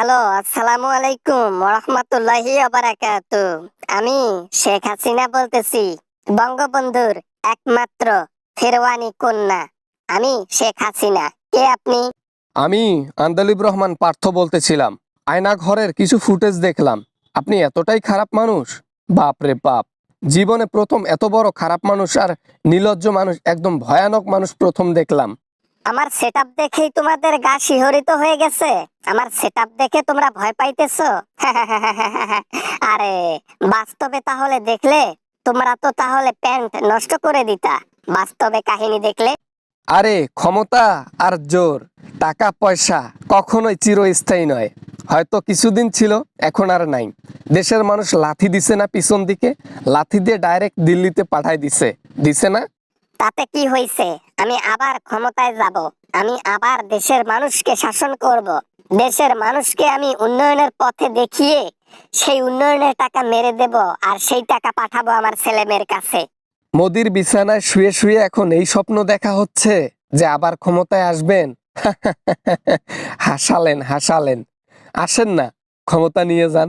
Hello, আসসালামু আলাইকুম ওয়া বারাকাতু। আমি শেখ হাসিনা বলতেছি, বঙ্গবন্ধুর একমাত্র ফেরওয়ানি কন্যা। আমি শেখ হাসিনা। কে আপনি? আমি আন্দালিব রহমান পার্থ বলতেছিলাম। আয়না ঘরের কিছু ফুটেজ দেখলাম। আপনি এতটাই খারাপ মানুষ? বাপ রে বাপ! জীবনে প্রথম এত বড় খারাপ মানুষ আর নির্লজ্জ মানুষ, একদম ভয়ানক মানুষ প্রথম দেখলাম। আমার সেটআপ দেখেই তোমাদের গা শিহরিত হয়ে গেছে? আমার সেটআপ দেখে তোমরা ভয় পাইতেছো? আরে বাস্তবে তাহলে দেখলে তোমরা তো তাহলে প্যান্ট নষ্ট করে দিতা, বাস্তবে কাহিনী দেখলে। আরে ক্ষমতা আর জোর, টাকা পয়সা কখনোই চিরস্থায়ী নয়। হয়তো কিছুদিন ছিল, এখন আর নাই। দেশের মানুষ লাথি দিছে না পিছন দিকে? লাথি দিয়ে ডাইরেক্ট দিল্লিতে পাঠাই দিছে না? তাতে কি হয়েছে? আমি আবার ক্ষমতায় যাব, আমি আবার দেশের মানুষকে শাসন করব, দেশের মানুষকে আমি উন্নয়নের পথে দেখিয়ে সেই উন্নয়নের টাকা মেরে দেব, আর সেই টাকা পাঠাবো আমার ছেলে মেয়ের কাছে। মোদির বিছানায় শুয়ে শুয়ে এখন এই স্বপ্ন দেখা হচ্ছে যে আবার ক্ষমতায় আসবেন। হাসালেন হাসালেন। আসেন না, ক্ষমতা নিয়ে যান।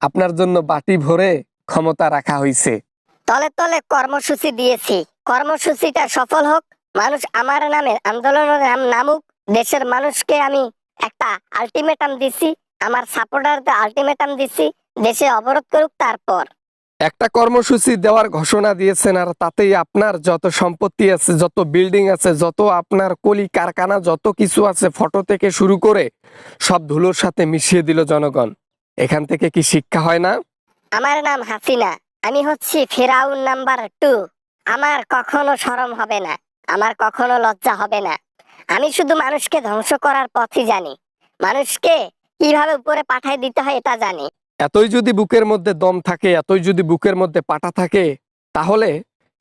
আপনার জন্য বাটি ভরে ক্ষমতা রাখা হইছে। তলে তলে কর্মসূচি দিয়েছি, কর্মসূচিটা সফল হোক, মানুষ আমার নামে আন্দোলনের নামুক। দেশের মানুষকে আমি একটা আলটিমেটাম দিছি, আমার সাপোর্টারদের আলটিমেটাম দিছি, দেশে অবরোধ করুক। তারপর একটা কর্মসূচি দেওয়ার ঘোষণা দিয়েছেন, আর তাতেই আপনার যত সম্পত্তি আছে, যত বিল্ডিং আছে, যত আপনার কলি কারখানা, যত কিছু আছে, ফটো থেকে শুরু করে সব ধুলোর সাথে মিশিয়ে দিল জনগণ। এখান থেকে কি শিক্ষা হয় না? আমার নাম হাসিনা, আমি হচ্ছি ফেরাউন নাম্বার 2। আমার কখনো শরম হবে না, আমার কখনো লজ্জা হবে না। আমি শুধু মানুষকে ধ্বংস করার পথই জানি, মানুষকে কিভাবে উপরে পাঠায় দিতে হয় এটা জানি। এতই যদি বুকের মধ্যে দম থাকে, এতই যদি বুকের মধ্যে পাটা থাকে, তাহলে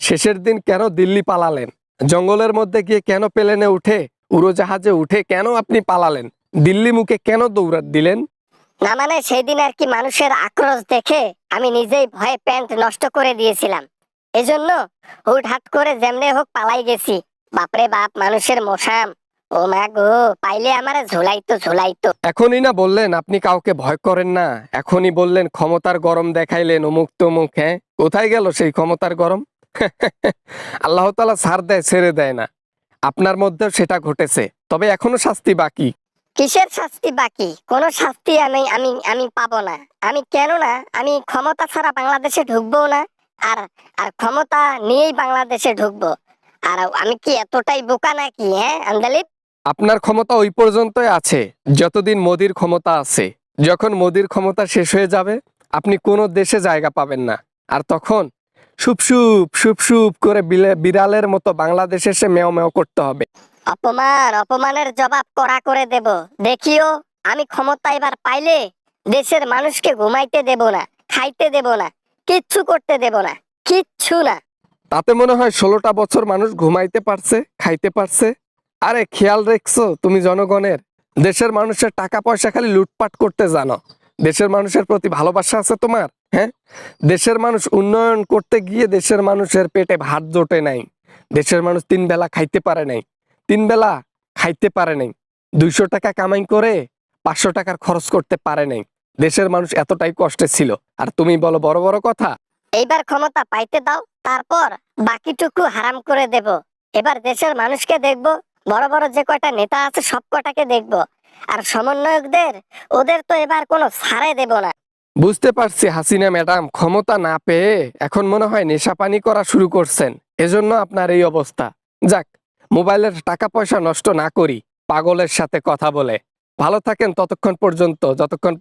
শেষের দিন কেন দিল্লি পালালেন? জঙ্গলের মধ্যে গিয়ে কেন প্লেনে উঠে, উড়োজাহাজে উঠে কেন আপনি পালালেন? দিল্লি মুখে কেন দৌড়াত দিলেন? না মানে সেই দিন আর কি মানুষের আক্রোশ দেখে আমি নিজেই ভয়ে প্যান্ট নষ্ট করে দিয়েছিলাম, এজন্য হুটহাট করে যেমনে হোক পালাই গেছি। বাপরে বাপ, মানুষের মশাম! ও মা গো, পাইলে আমারে ঝুলাইতো ঝুলাইতো। এখনই না বললেন আপনি কাউকে ভয় করেন না, এখনই বললেন ক্ষমতার গরম দেখাইলেন অমুক তমুক। হ্যাঁ, কোথায় গেল সেই ক্ষমতার গরম? আল্লাহ তাআলা ছাড় দেয়, ছেড়ে দেয় না। আপনার মধ্যেও সেটা ঘটেছে, তবে এখনো শাস্তি বাকি। কিসের শাস্তি বাকি? কোনো শাস্তি আমি আমি আমি পাবো না। আমি কেন না, আমি ক্ষমতা ছাড়া বাংলাদেশে ঢুকবো না। আর আর ক্ষমতা নিয়েই বাংলাদেশে ঢুকবো। আর আমি কি এতটাই বোকা নাকি? হ্যাঁ আন্দালিব, আপনার ক্ষমতা ওই পর্যন্তই আছে যতদিন মোদির ক্ষমতা আছে। যখন মোদির ক্ষমতা শেষ হয়ে যাবে, আপনি কোনো দেশে জায়গা পাবেন না। আর তখন সুপ সুপ সুপ করে বিড়ালের মতো বাংলাদেশে এসে মেও মেও করতে হবে। অপমান অপমানের জবাব কড়া করে দেব। দেখিও, আমি ক্ষমতা এবার পাইলে দেশের মানুষকে ঘুমাইতে দেব না, খাইতে দেব না, কিচ্ছু করতে দেব না, কিচ্ছু না। তাতে মনে হয় 16টা বছর মানুষ ঘুমাইতে পারছে, খাইতে পারছে। আরে খেয়াল রাখছো তুমি জনগণের? দেশের মানুষের টাকা পয়সা খালি লুটপাট করতে জানো। দেশের মানুষের প্রতি ভালোবাসা আছে তোমার? হ্যাঁ, দেশের মানুষ উন্নয়ন করতে গিয়ে দেশের মানুষের পেটে ভাত জোটে নাই। দেশের মানুষ 3 বেলা খাইতে পারে নাই। 3 বেলা খাইতে পারে নাই। 200 টাকা কামাই করে 500 টাকার খরচ করতে পারে নাই। দেশের মানুষ এতটাই কষ্টে ছিল, আর তুমি বলো বড় বড় কথা। এইবার ক্ষমতা পাইতে দাও, তারপর বাকিটুকু হারাম করে দেব। এবার দেশের মানুষকে দেখব, বড় বড় যে কয়টা নেতা আছে সব কটাকে দেখব, আর সমন্বয়কদের, ওদের তো এবার কোনো ছাড়ে দেব না। বুঝতে পারছি হাসিনা ম্যাডাম ক্ষমতা না পেয়ে এখন মনে হয় নেশা পানি করা শুরু করছেন, এজন্য আপনার এই অবস্থা। যাক, মোবাইলের টাকা পয়সা নষ্ট না করি পাগলের সাথে কথা বলে। ভালো থাকেন ততক্ষণ পর্যন্ত, যতক্ষণ